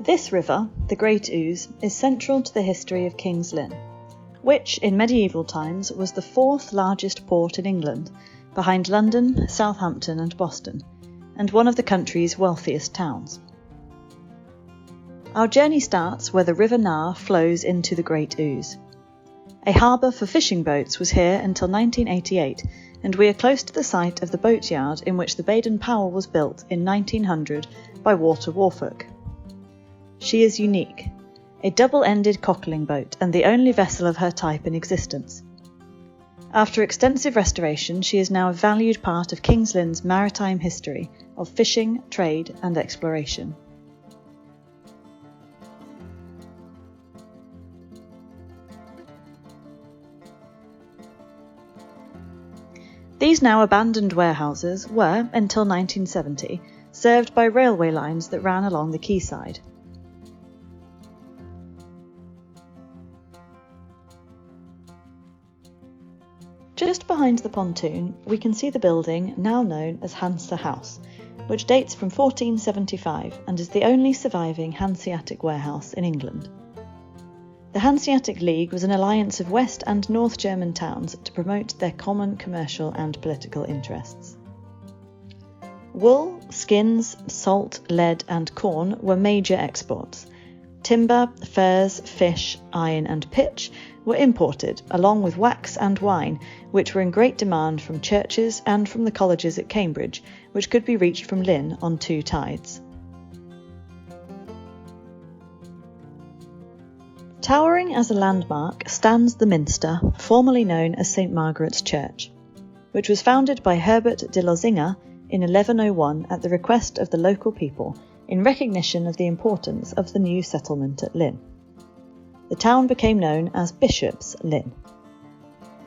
This river, the Great Ouse, is central to the history of King's Lynn, which in medieval times was the fourth largest port in England, behind London, Southampton and Boston, and one of the country's wealthiest towns. Our journey starts where the River Nar flows into the Great Ouse. A harbour for fishing boats was here until 1988, and we are close to the site of the boatyard in which the Baden Powell was built in 1900 by Walter Woolfolk. She is unique, a double-ended cockling boat and the only vessel of her type in existence. After extensive restoration, she is now a valued part of King's Lynn's maritime history of fishing, trade and exploration. These now abandoned warehouses were, until 1970, served by railway lines that ran along the quayside. Just behind the pontoon, we can see the building now known as Hansa House, which dates from 1475 and is the only surviving Hanseatic warehouse in England. The Hanseatic League was an alliance of West and North German towns to promote their common commercial and political interests. Wool, skins, salt, lead and corn were major exports. Timber, furs, fish, iron and pitch were imported, along with wax and wine, which were in great demand from churches and from the colleges at Cambridge, which could be reached from Lynn on 2 tides. Towering as a landmark stands the Minster, formerly known as St Margaret's Church, which was founded by Herbert de Lozinga in 1101 at the request of the local people in recognition of the importance of the new settlement at Lynn. The town became known as Bishop's Lynn.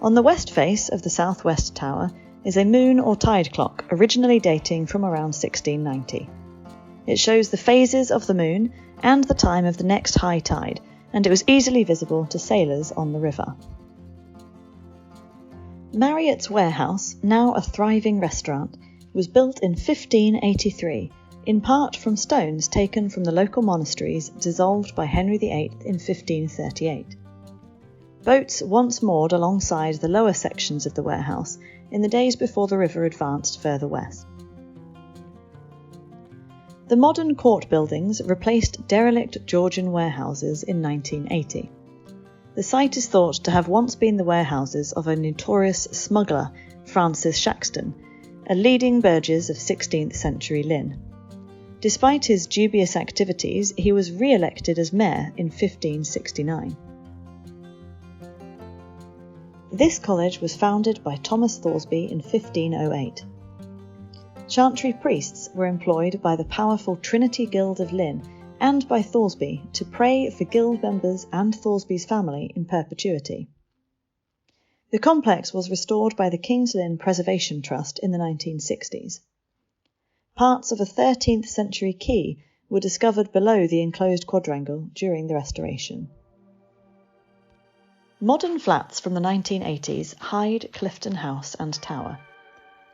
On the west face of the southwest tower is a moon or tide clock originally dating from around 1690. It shows the phases of the moon and the time of the next high tide, and it was easily visible to sailors on the river. Marriott's Warehouse, now a thriving restaurant, was built in 1583, in part from stones taken from the local monasteries dissolved by Henry VIII in 1538. Boats once moored alongside the lower sections of the warehouse in the days before the river advanced further west. The modern court buildings replaced derelict Georgian warehouses in 1980. The site is thought to have once been the warehouses of a notorious smuggler, Francis Shaxton, a leading burgess of 16th century Lynn. Despite his dubious activities, he was re-elected as mayor in 1569. This college was founded by Thomas Thoresby in 1508. Chantry priests were employed by the powerful Trinity Guild of Lynn and by Thoresby to pray for guild members and Thoresby's family in perpetuity. The complex was restored by the King's Lynn Preservation Trust in the 1960s. Parts of a 13th century quay were discovered below the enclosed quadrangle during the restoration. Modern flats from the 1980s hide Clifton House and Tower.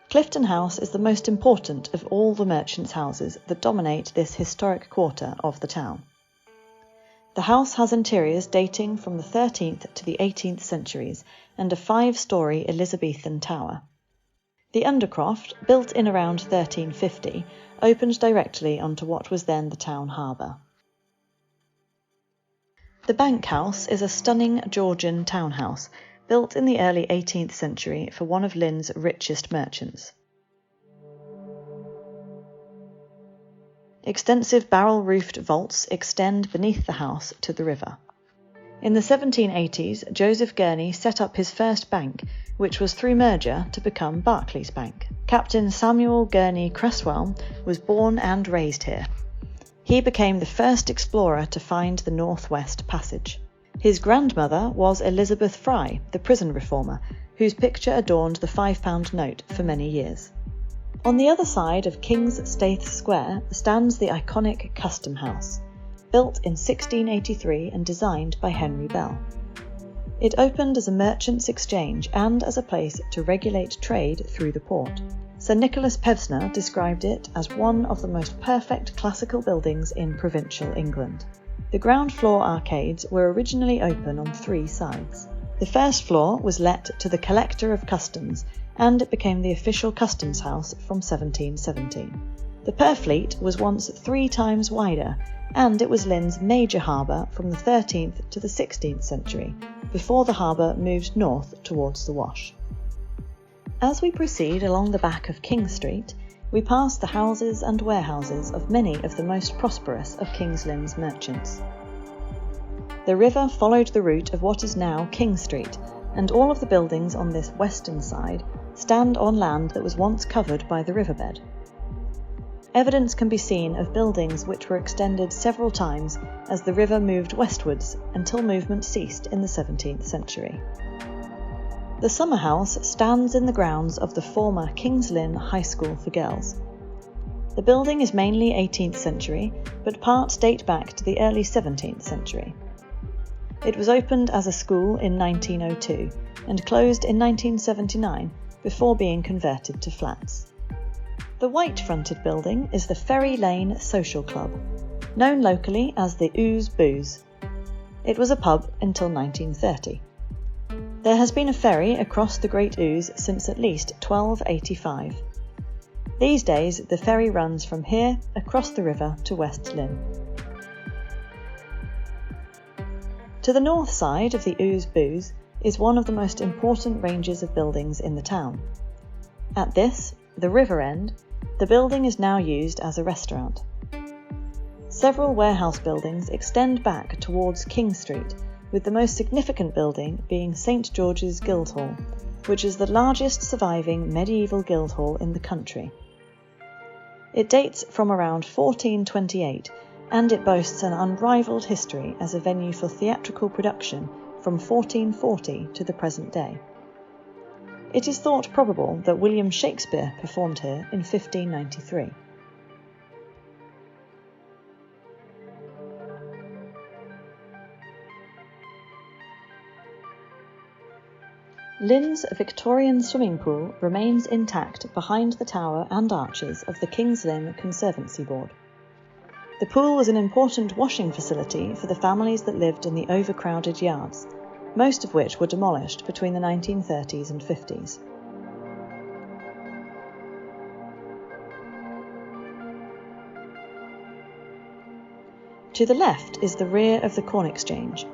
Clifton House is the most important of all the merchants' houses that dominate this historic quarter of the town. The house has interiors dating from the 13th to the 18th centuries and a 5-storey Elizabethan tower. The undercroft, built in around 1350, opened directly onto what was then the town harbour. The Bank House is a stunning Georgian townhouse built in the early 18th century for one of Lynn's richest merchants. Extensive barrel-roofed vaults extend beneath the house to the river. In the 1780s, Joseph Gurney set up his first bank, which was through merger to become Barclays Bank. Captain Samuel Gurney Cresswell was born and raised here. He became the first explorer to find the Northwest Passage. His grandmother was Elizabeth Fry, the prison reformer, whose picture adorned the £5 note for many years. On the other side of King's Staithe Square stands the iconic Custom House, built in 1683 and designed by Henry Bell. It opened as a merchants' exchange and as a place to regulate trade through the port. Sir Nicholas Pevsner described it as one of the most perfect classical buildings in provincial England. The ground floor arcades were originally open on 3 sides. The first floor was let to the Collector of Customs, and it became the official customs house from 1717. The Purfleet was once 3 times wider, and it was Lynn's major harbour from the 13th to the 16th century, before the harbour moved north towards the Wash. As we proceed along the back of King Street, we pass the houses and warehouses of many of the most prosperous of King's Lynn's merchants. The river followed the route of what is now King Street, and all of the buildings on this western side stand on land that was once covered by the riverbed. Evidence can be seen of buildings which were extended several times as the river moved westwards until movement ceased in the 17th century. The summer house stands in the grounds of the former King's Lynn High School for Girls. The building is mainly 18th century, but parts date back to the early 17th century. It was opened as a school in 1902 and closed in 1979 before being converted to flats. The white-fronted building is the Ferry Lane Social Club, known locally as the Ooze Booze. It was a pub until 1930. There has been a ferry across the Great Ouse since at least 1285. These days, the ferry runs from here across the river to West Lynn. To the north side of the Ooze Booze is one of the most important ranges of buildings in the town. At this, the river end, the building is now used as a restaurant. Several warehouse buildings extend back towards King Street, with the most significant building being St George's Guildhall, which is the largest surviving medieval guildhall in the country. It dates from around 1428, and it boasts an unrivalled history as a venue for theatrical production from 1440 to the present day. It is thought probable that William Shakespeare performed here in 1593. Lynn's Victorian swimming pool remains intact behind the tower and arches of the King's Lynn Conservancy Board. The pool was an important washing facility for the families that lived in the overcrowded yards, most of which were demolished between the 1930s and 50s. To the left is the rear of the Corn Exchange,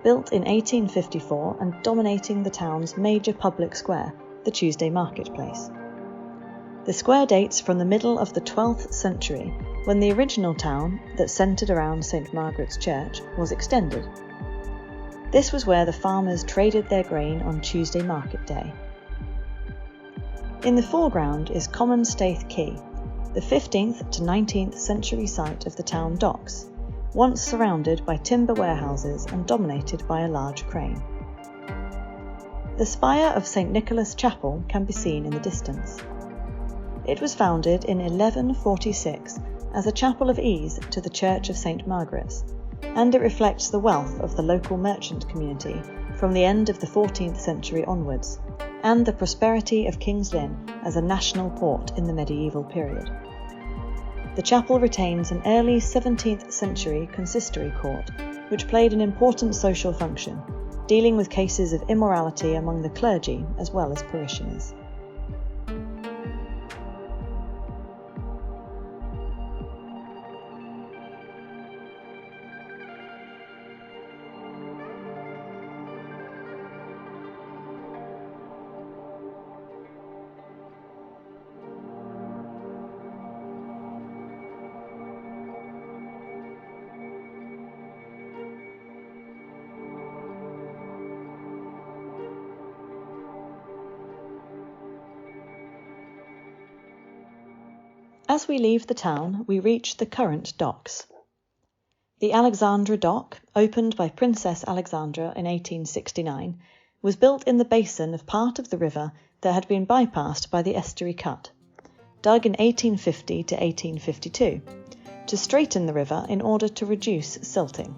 built in 1854 and dominating the town's major public square, the Tuesday Marketplace. The square dates from the middle of the 12th century, when the original town, that centred around St Margaret's Church, was extended. This was where the farmers traded their grain on Tuesday market day. In the foreground is Common Staithe Quay, the 15th to 19th century site of the town docks, once surrounded by timber warehouses and dominated by a large crane. The spire of St Nicholas Chapel can be seen in the distance. It was founded in 1146 as a chapel of ease to the Church of St Margaret's, and it reflects the wealth of the local merchant community from the end of the 14th century onwards, and the prosperity of King's Lynn as a national port in the medieval period. The chapel retains an early 17th century consistory court, which played an important social function, dealing with cases of immorality among the clergy as well as parishioners. As we leave the town, we reach the current docks. The Alexandra Dock, opened by Princess Alexandra in 1869, was built in the basin of part of the river that had been bypassed by the estuary cut, dug in 1850 to 1852, to straighten the river in order to reduce silting.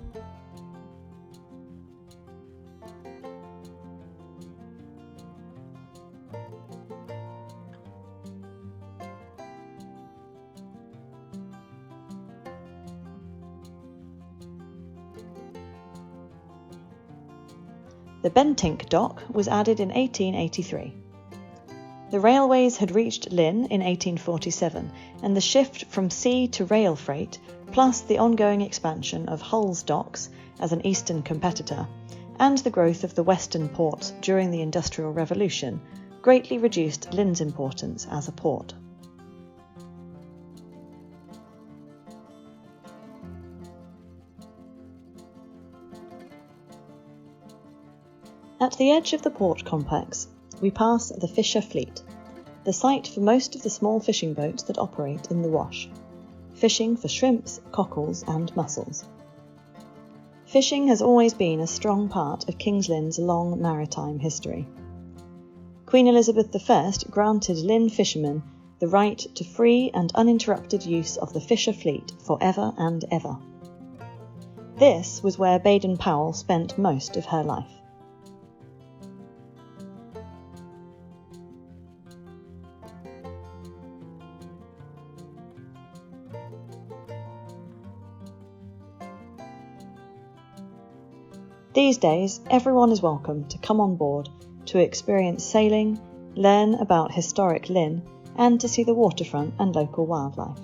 The Bentinck dock was added in 1883. The railways had reached Lynn in 1847, and the shift from sea to rail freight, plus the ongoing expansion of Hull's docks as an eastern competitor, and the growth of the western ports during the Industrial Revolution, greatly reduced Lynn's importance as a port. At the edge of the port complex, we pass the Fisher Fleet, the site for most of the small fishing boats that operate in the Wash, fishing for shrimps, cockles and mussels. Fishing has always been a strong part of King's Lynn's long maritime history. Queen Elizabeth I granted Lynn fishermen the right to free and uninterrupted use of the Fisher Fleet forever and ever. This was where Baden Powell spent most of her life. These days, everyone is welcome to come on board to experience sailing, learn about historic Lynn, and to see the waterfront and local wildlife.